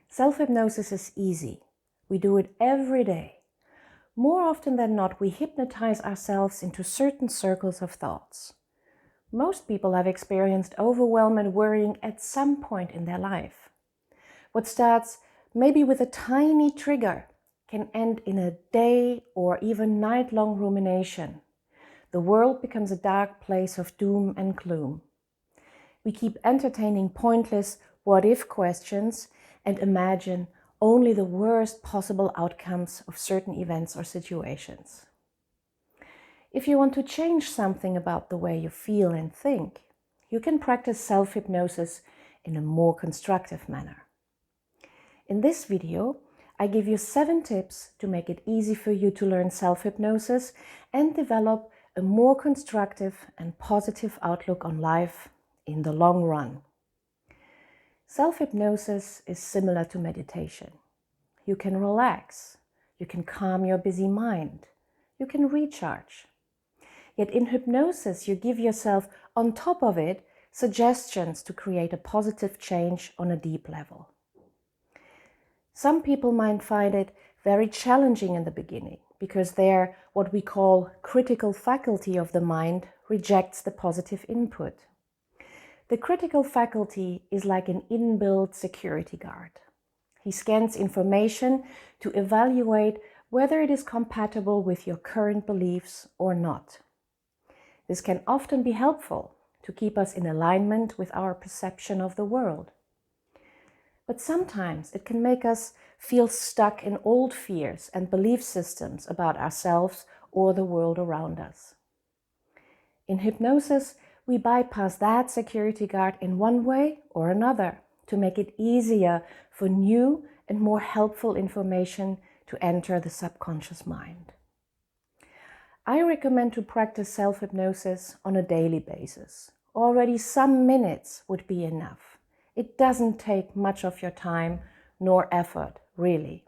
Self-hypnosis is easy. We do it every day. More often than not, we hypnotize ourselves into certain circles of thoughts. Most people have experienced overwhelm and worrying at some point in their life. What starts maybe with a tiny trigger can end in a day or even night-long rumination. The world becomes a dark place of doom and gloom. We keep entertaining pointless what-if questions and imagine only the worst possible outcomes of certain events or situations. If you want to change something about the way you feel and think, you can practice self-hypnosis in a more constructive manner. In this video, I give you 7 tips to make it easy for you to learn self-hypnosis and develop a more constructive and positive outlook on life in the long run. Self-hypnosis is similar to meditation. You can relax, you can calm your busy mind, you can recharge. Yet in hypnosis, you give yourself, on top of it, suggestions to create a positive change on a deep level. Some people might find it very challenging in the beginning because their, what we call, critical faculty of the mind rejects the positive input. The critical faculty is like an inbuilt security guard. He scans information to evaluate whether it is compatible with your current beliefs or not. This can often be helpful to keep us in alignment with our perception of the world. But sometimes it can make us feel stuck in old fears and belief systems about ourselves or the world around us. In hypnosis, we bypass that security guard in one way or another to make it easier for new and more helpful information to enter the subconscious mind. I recommend to practice self-hypnosis on a daily basis. Already some minutes would be enough. It doesn't take much of your time nor effort, really.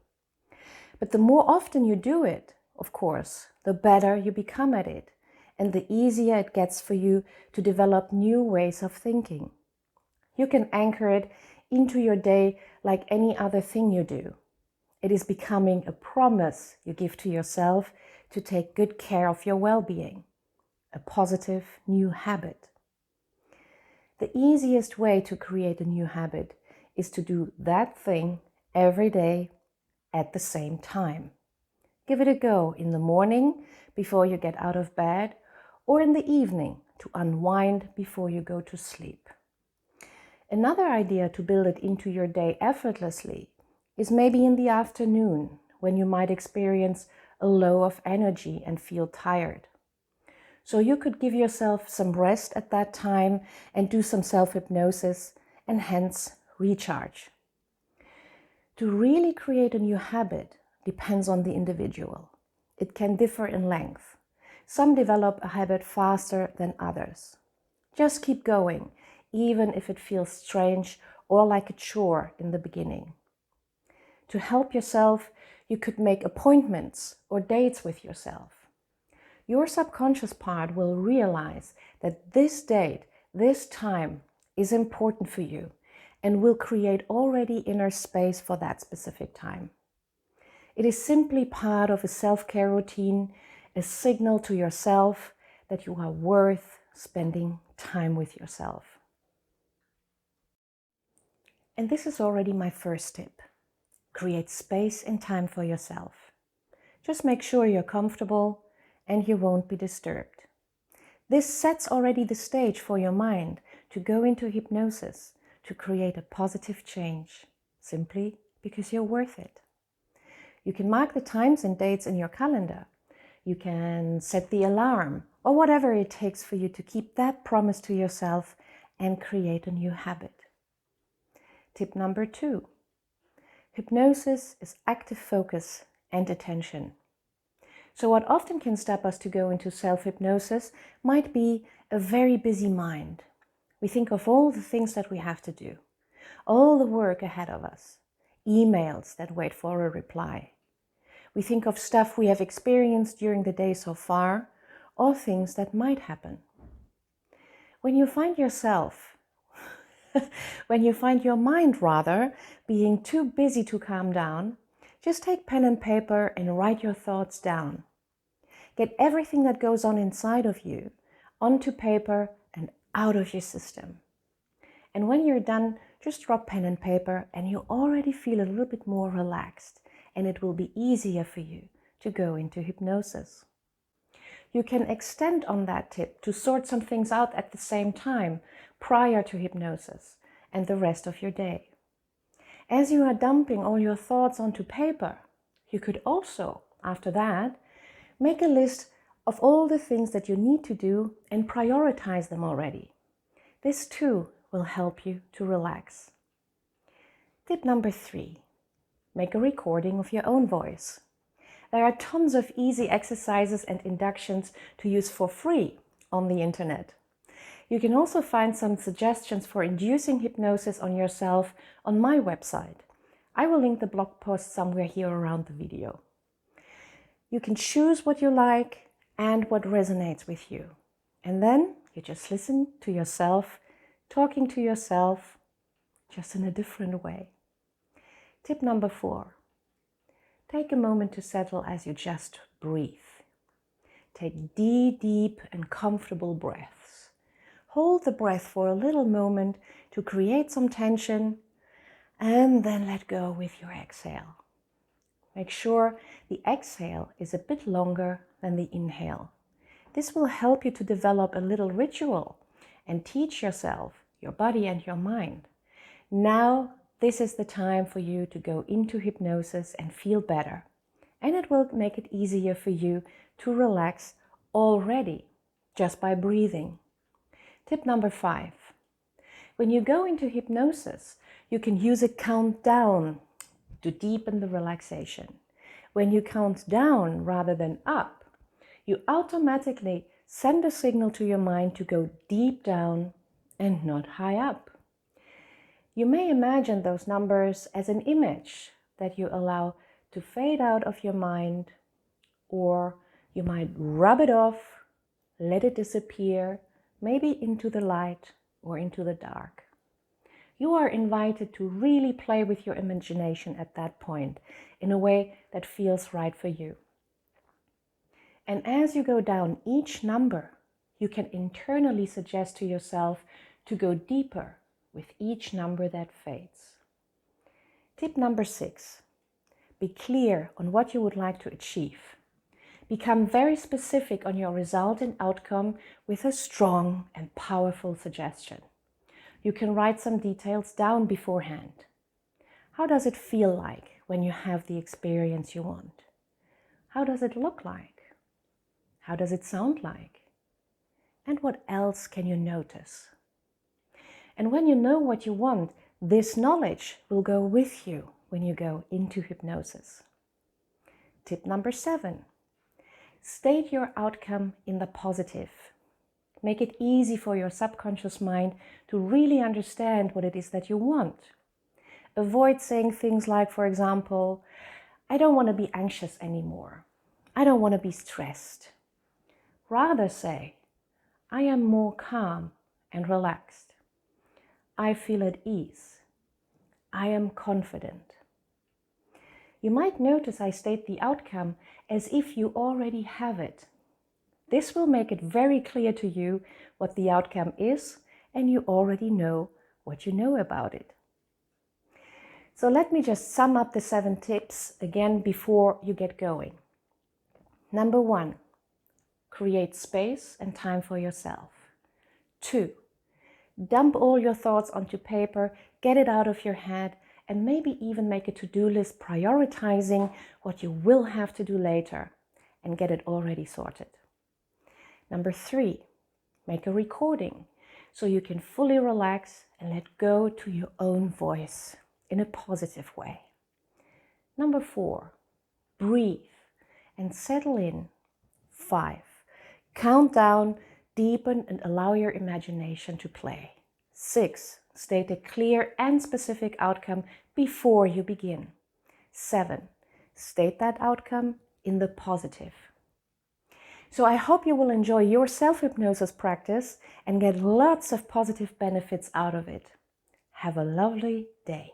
But the more often you do it, of course, the better you become at it, and the easier it gets for you to develop new ways of thinking. You can anchor it into your day like any other thing you do. It is becoming a promise you give to yourself to take good care of your well-being, a positive new habit. The easiest way to create a new habit is to do that thing every day at the same time. Give it a go in the morning before you get out of bed or in the evening to unwind before you go to sleep. Another idea to build it into your day effortlessly is maybe in the afternoon when you might experience a low of energy and feel tired. So you could give yourself some rest at that time and do some self-hypnosis and hence recharge. To really create a new habit depends on the individual. It can differ in length. Some develop a habit faster than others. Just keep going, even if it feels strange or like a chore in the beginning. To help yourself, you could make appointments or dates with yourself. Your subconscious part will realize that this date, this time is important for you and will create already inner space for that specific time. It is simply part of a self-care routine, a signal to yourself that you are worth spending time with yourself. And this is already my first tip. Create space and time for yourself. Just make sure you're comfortable and you won't be disturbed. This sets already the stage for your mind to go into hypnosis, to create a positive change, simply because you're worth it. You can mark the times and dates in your calendar. You can set the alarm or whatever it takes for you to keep that promise to yourself and create a new habit. Tip number 2. Hypnosis is active focus and attention. So what often can stop us to go into self-hypnosis might be a very busy mind. We think of all the things that we have to do, all the work ahead of us, emails that wait for a reply. We think of stuff we have experienced during the day so far, or things that might happen. When you find yourself When you find your mind rather being too busy to calm down, just take pen and paper and write your thoughts down. Get everything that goes on inside of you onto paper and out of your system. And when you're done, just drop pen and paper and you already feel a little bit more relaxed, and it will be easier for you to go into hypnosis. You can extend on that tip to sort some things out at the same time prior to hypnosis and the rest of your day. As you are dumping all your thoughts onto paper, you could also, after that, make a list of all the things that you need to do and prioritize them already. This too will help you to relax. Tip number 3, make a recording of your own voice. There are tons of easy exercises and inductions to use for free on the internet. You can also find some suggestions for inducing hypnosis on yourself on my website. I will link the blog post somewhere here around the video. You can choose what you like and what resonates with you. And then you just listen to yourself, talking to yourself, just in a different way. Tip number 4. Take a moment to settle as you just breathe. Take deep and comfortable breaths. Hold the breath for a little moment to create some tension, and then let go with your exhale. Make sure the exhale is a bit longer than the inhale. This will help you to develop a little ritual and teach yourself, your body and your mind. Now, this is the time for you to go into hypnosis and feel better. And it will make it easier for you to relax already just by breathing. Tip number 5. When you go into hypnosis, you can use a countdown to deepen the relaxation. When you count down rather than up, you automatically send a signal to your mind to go deep down and not high up. You may imagine those numbers as an image that you allow to fade out of your mind, or you might rub it off, let it disappear, maybe into the light or into the dark. You are invited to really play with your imagination at that point in a way that feels right for you. And as you go down each number, you can internally suggest to yourself to go deeper with each number that fades. Tip number 6. Be clear on what you would like to achieve. Become very specific on your result and outcome with a strong and powerful suggestion. You can write some details down beforehand. How does it feel like when you have the experience you want? How does it look like? How does it sound like? And what else can you notice? And when you know what you want, this knowledge will go with you when you go into hypnosis. Tip number 7. State your outcome in the positive. Make it easy for your subconscious mind to really understand what it is that you want. Avoid saying things like, for example, I don't want to be anxious anymore. I don't want to be stressed. Rather say, I am more calm and relaxed. I feel at ease. I am confident. You might notice I state the outcome as if you already have it. This will make it very clear to you what the outcome is, and you already know what you know about it. So let me just sum up the 7 tips again before you get going. Number 1, create space and time for yourself. 2, dump all your thoughts onto paper, get it out of your head, and maybe even make a to-do list prioritizing what you will have to do later and get it already sorted. Number 3, make a recording so you can fully relax and let go to your own voice in a positive way. Number 4, breathe and settle in. 5, count down, deepen and allow your imagination to play. 6, state a clear and specific outcome before you begin. 7, state that outcome in the positive. So I hope you will enjoy your self-hypnosis practice and get lots of positive benefits out of it. Have a lovely day.